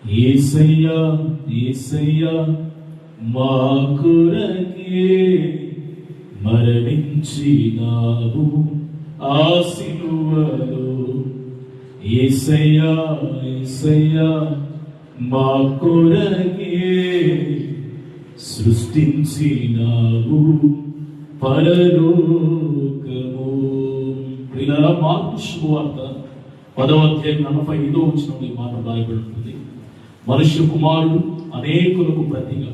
యేసయ్యా యేసయ్యా మా కొరకే మరణించినావు ఆ సిలువలో. యేసయ్యా యేసయ్యా మా కొరకే సృష్టించినావు పరలోకము. ఇలా మార్కు సువార్త 10:45 మాట రాయబడుతుంది. మనుష్య కుమారుడు అనేకులకు ప్రతిగా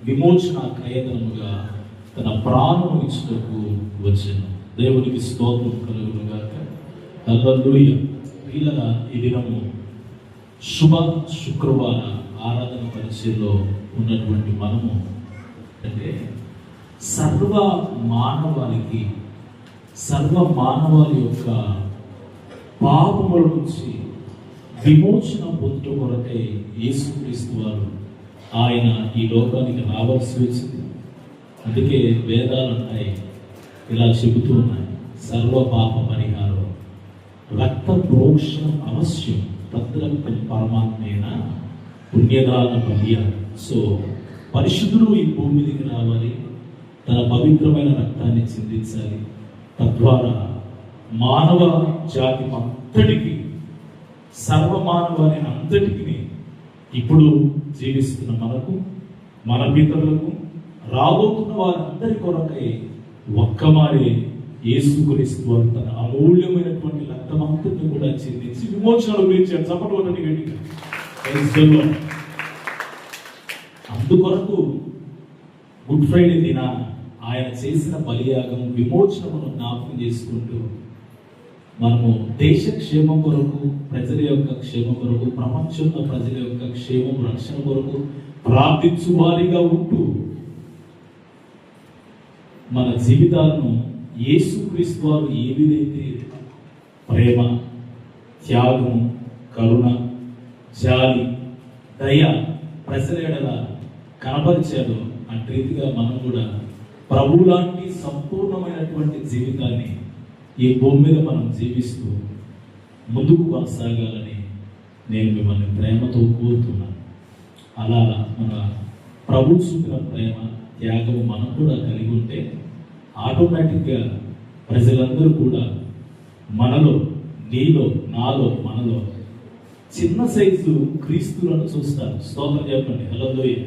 విమోచన క్రయధనముగా తన ప్రాణము ఇచ్చుటకు వచ్చెను. దేవునికి స్తోత్రం కలుగును గాక. హల్లెలూయా. పిల్లల ఈ దినము శుభ శుక్రవార ఆరాధన పరిచయలో ఉన్నటువంటి మనము అంటే సర్వ మానవాళి యొక్క పాపముల నుంచి విమోచన పొందుట కొరకై యేసుక్రీస్తు వారు ఆయన ఈ లోకానికి రావాల్సి వచ్చింది. అందుకే వేదాలు ఉన్నాయి, ఇలా చెబుతూ ఉన్నాయి, సర్వ పాప పరిహారం రక్త ప్రోక్షణం అవశ్యం తద్రక్తం పరమాత్మైన పుణ్యదాన బలియాలి. సో పరిశుద్ధుడు ఈ భూమి మీదకి రావాలి, తన పవిత్రమైన రక్తాన్ని చిందించాలి. తద్వారా మానవ జాతి అంతటికి, సర్వమానవాని అంతటికి, ఇప్పుడు జీవిస్తున్న మనకు, మన పితరులకు, రాబోతున్న వారందరి కొరకై ఒక్కమారే యేసుక్రీస్తు వారు తన అమూల్యమైనటువంటి రక్తమంతటిని కూడా చిందించి విమోచన గురించారు. చప్పటి గట్టిగా. అందుకొరకు గుడ్ ఫ్రైడే దిన ఆయన చేసిన బలియాగం విమోచనమును జ్ఞాపకం చేసుకుంటూ మనము దేశ క్షేమం కొరకు, ప్రజల యొక్క క్షేమం కొరకు, ప్రపంచంలో ప్రజల యొక్క క్షేమం రక్షణ కొరకు ప్రార్థించు వారిగా ఉంటూ మన జీవితాలను యేసుక్రీస్తు వారు ఏ విధైతే ప్రేమ, త్యాగం, కరుణ, జాలి, దయ ప్రజల ఎడల కనపరిచారో అటు రీతిగా మనం కూడా ప్రభు లాంటి సంపూర్ణమైనటువంటి జీవితాన్ని ఈ భూమి మీద మనం జీవిస్తూ ముందుకు కొనసాగాలని నేను మిమ్మల్ని ప్రేమతో కోరుతున్నాను. అలా మన ప్రభు చూపిన ప్రేమ, త్యాగం మనం కూడా కలిగి ఉంటే ఆటోమేటిక్గా ప్రజలందరూ కూడా మనలో, నీలో, నాలో, మనలో చిన్న సైజు క్రీస్తులను చూస్తారు. స్తోత్రం చెప్పండి. హల్లెలూయా.